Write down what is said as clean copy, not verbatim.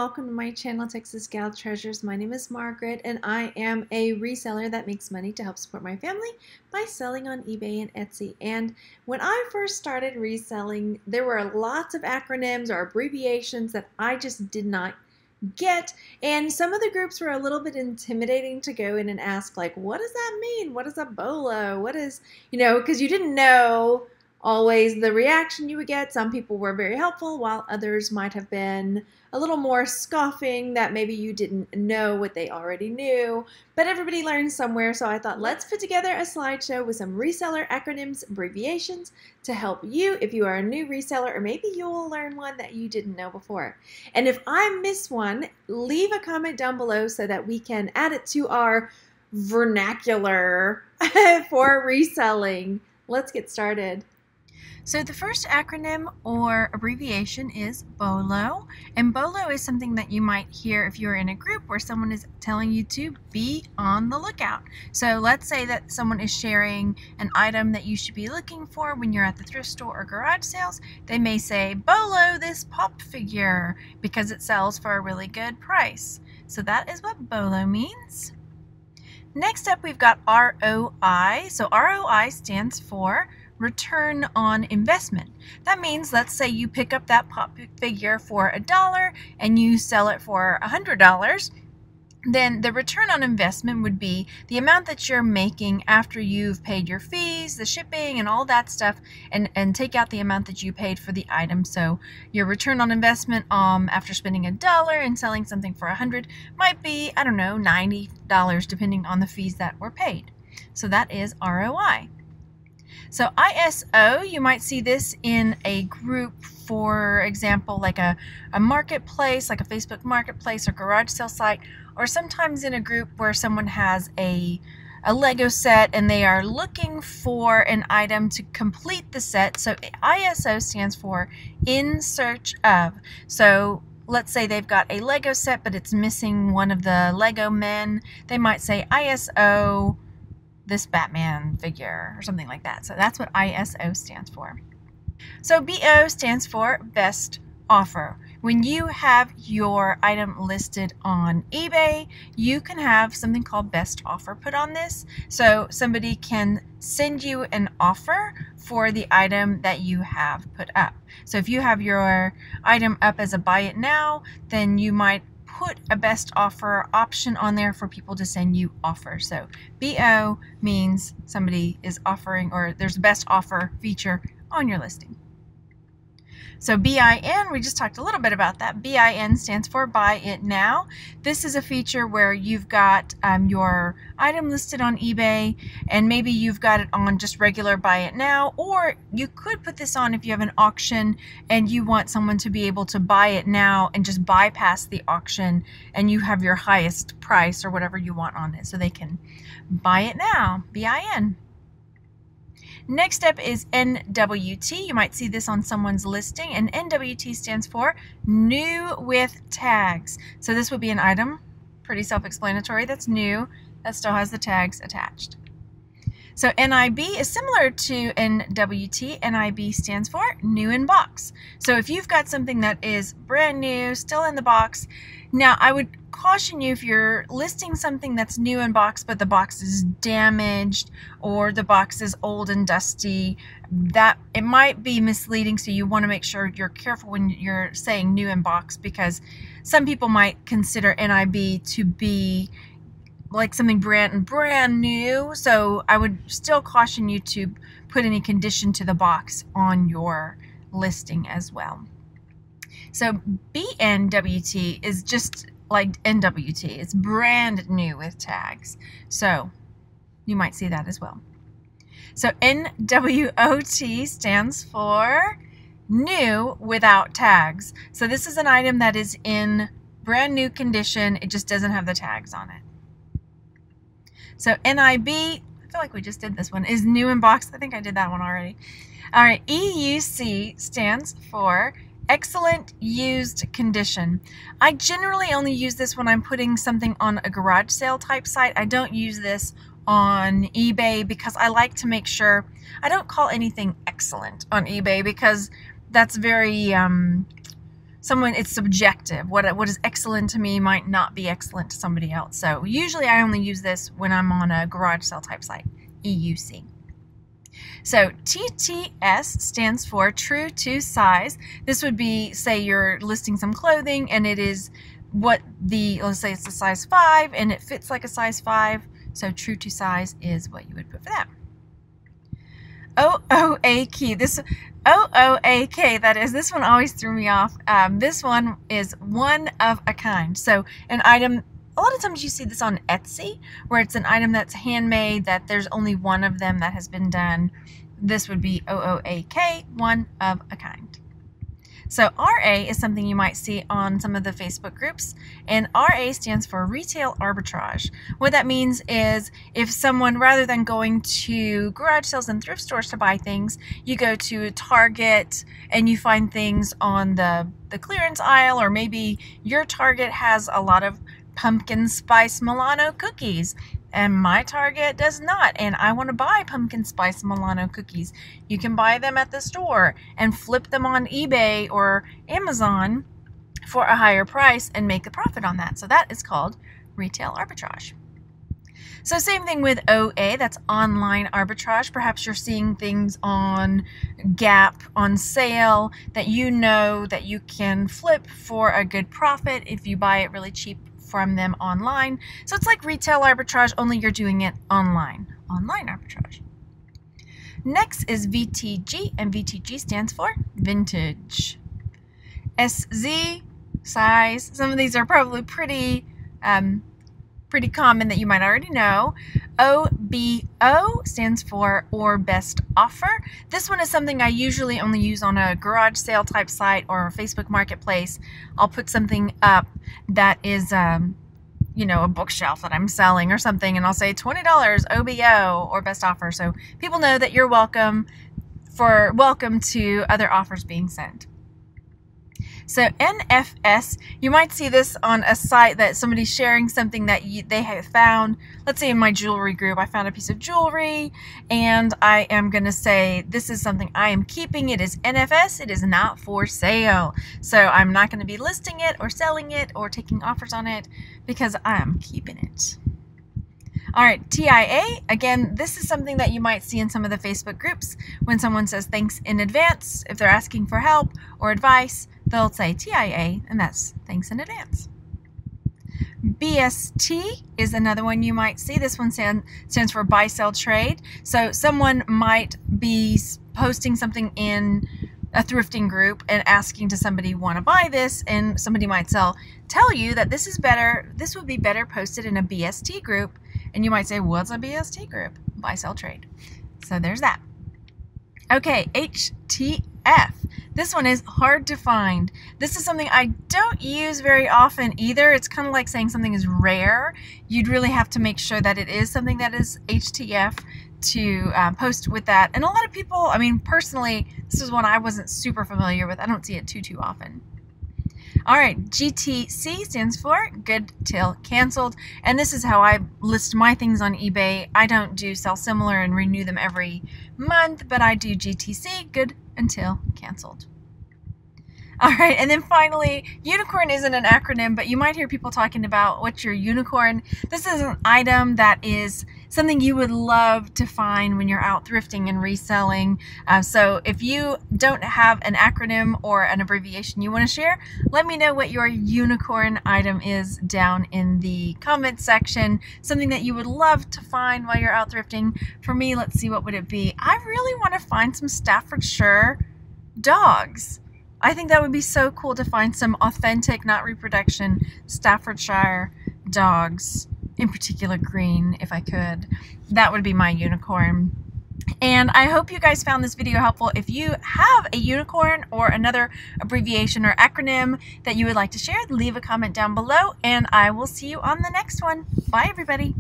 welcome to my channel, Texas Gal Treasures. My name is Margaret, and I am a reseller that makes money to help support my family by selling on eBay and Etsy. And when I first started reselling, there were lots of acronyms or abbreviations that I just did not get, and some of the groups were a little bit intimidating to go in and ask, like, what does that mean? What is a BOLO? What is, because you didn't know always the reaction you would get. Some people were very helpful, while others might have been a little more scoffing that maybe you didn't know what they already knew. But everybody learns somewhere, so I thought let's put together a slideshow with some reseller acronyms, abbreviations to help you if you are a new reseller, or maybe you'll learn one that you didn't know before. And if I miss one, leave a comment down below so that we can add it to our vernacular for reselling. Let's get started. So the first acronym or abbreviation is BOLO, and BOLO is something that you might hear if you're in a group where someone is telling you to be on the lookout. So let's say that someone is sharing an item that you should be looking for when you're at the thrift store or garage sales. They may say, BOLO this pop figure, because it sells for a really good price. So that is what BOLO means. Next up, we've got ROI. So ROI stands for return on investment. That means, let's say you pick up that pop figure for $1 and you sell it for $100, then the return on investment would be the amount that you're making after you've paid your fees, the shipping, and all that stuff, and take out the amount that you paid for the item. So your return on investment after spending $1 and selling something for $100 might be, I don't know, $90, depending on the fees that were paid. So that is ROI. So ISO, you might see this in a group, for example, like a marketplace, like a Facebook marketplace or garage sale site, or sometimes in a group where someone has a Lego set and they are looking for an item to complete the set. So ISO stands for in search of. So let's say they've got a Lego set, but it's missing one of the Lego men. They might say ISO this Batman figure or something like that. So that's what ISO stands for. So BO stands for best offer. When you have your item listed on eBay, you can have something called best offer put on this. So somebody can send you an offer for the item that you have put up. So if you have your item up as a buy it now, then you might put a best offer option on there for people to send you offers. So BO means somebody is offering, or there's a best offer feature on your listing. So BIN, we just talked a little bit about that. BIN stands for buy it now. This is a feature where you've got your item listed on eBay, and maybe you've got it on just regular buy it now, or you could put this on if you have an auction and you want someone to be able to buy it now and just bypass the auction, and you have your highest price or whatever you want on it, so they can buy it now, BIN. Next up is NWT. You might see this on someone's listing, and NWT stands for new with tags. So this would be an item, pretty self-explanatory, that's new, that still has the tags attached. So NIB is similar to NWT. NIB stands for new in box. So if you've got something that is brand new, still in the box, now I would caution you, if you're listing something that's new in box but the box is damaged or the box is old and dusty, that it might be misleading. So you want to make sure you're careful when you're saying new in box, because some people might consider NIB to be like something brand new. So I would still caution you to put any condition to the box on your listing as well. So BNWT is just like NWT. It's brand new with tags. So you might see that as well. So NWOT stands for new without tags. So this is an item that is in brand new condition. It just doesn't have the tags on it. So NIB, I feel like we just did this one, is new in box. I think I did that one already. All right, EUC stands for excellent used condition. I generally only use this when I'm putting something on a garage sale type site. I don't use this on eBay because I like to make sure I don't call anything excellent on eBay, because that's very it's subjective. What is excellent to me might not be excellent to somebody else. So usually I only use this when I'm on a garage sale type site, EUC. So TTS stands for true to size. This would be, say you're listing some clothing and it is let's say it's a size 5 and it fits like a size 5. So true to size is what you would put for that. OOAK. This one always threw me off. This one is one of a kind. So an item, a lot of times you see this on Etsy, where it's an item that's handmade, that there's only one of them that has been done. This would be OOAK, one of a kind. So RA is something you might see on some of the Facebook groups, and RA stands for retail arbitrage. What that means is if someone, rather than going to garage sales and thrift stores to buy things, you go to Target and you find things on the clearance aisle, or maybe your Target has a lot of pumpkin spice Milano cookies and my Target does not, and I want to buy pumpkin spice Milano cookies. You can buy them at the store and flip them on eBay or Amazon for a higher price and make a profit on that. So that is called retail arbitrage. So same thing with OA, that's online arbitrage. Perhaps you're seeing things on Gap on sale that you know that you can flip for a good profit if you buy it really cheap from them online. So it's like retail arbitrage, only you're doing it online. Online arbitrage. Next is VTG, and VTG stands for vintage. SZ, size. Some of these are probably pretty common that you might already know. OBO stands for or best offer. This one is something I usually only use on a garage sale type site or a Facebook marketplace. I'll put something up that is, you know, a bookshelf that I'm selling or something, and I'll say $20 OBO or best offer, so people know that you're welcome to other offers being sent. So NFS, you might see this on a site that somebody's sharing something that they have found. Let's say in my jewelry group, I found a piece of jewelry and I am going to say, this is something I am keeping. It is NFS. It is not for sale. So I'm not going to be listing it or selling it or taking offers on it because I'm keeping it. All right, TIA, again, this is something that you might see in some of the Facebook groups when someone says thanks in advance. If they're asking for help or advice, they'll say TIA, and that's thanks in advance. BST is another one you might see. This one stands for buy, sell, trade. So someone might be posting something in a thrifting group and asking to somebody, want to buy this, and somebody might tell you that this would be better posted in a BST group, and you might say, what's a BST group? Buy, sell, trade. So there's that. Okay, HTF. This one is hard to find. This is something I don't use very often either. It's kind of like saying something is rare. You'd really have to make sure that it is something that is HTF to post with that. And a lot of people, I mean, personally, this is one I wasn't super familiar with. I don't see it too often. All right, GTC stands for good till canceled, and this is how I list my things on eBay. I don't do sell similar and renew them every month, but I do GTC, good until canceled. All right, and then finally, unicorn isn't an acronym, but you might hear people talking about what's your unicorn. This is an item that is something you would love to find when you're out thrifting and reselling. So if you don't have an acronym or an abbreviation you want to share, let me know what your unicorn item is down in the comments section. Something that you would love to find while you're out thrifting. For me, let's see, what would it be? I really want to find some Staffordshire dogs. I think that would be so cool to find some authentic, not reproduction, Staffordshire dogs, in particular green, if I could. That would be my unicorn. And I hope you guys found this video helpful. If you have a unicorn or another abbreviation or acronym that you would like to share, leave a comment down below, and I will see you on the next one. Bye, everybody.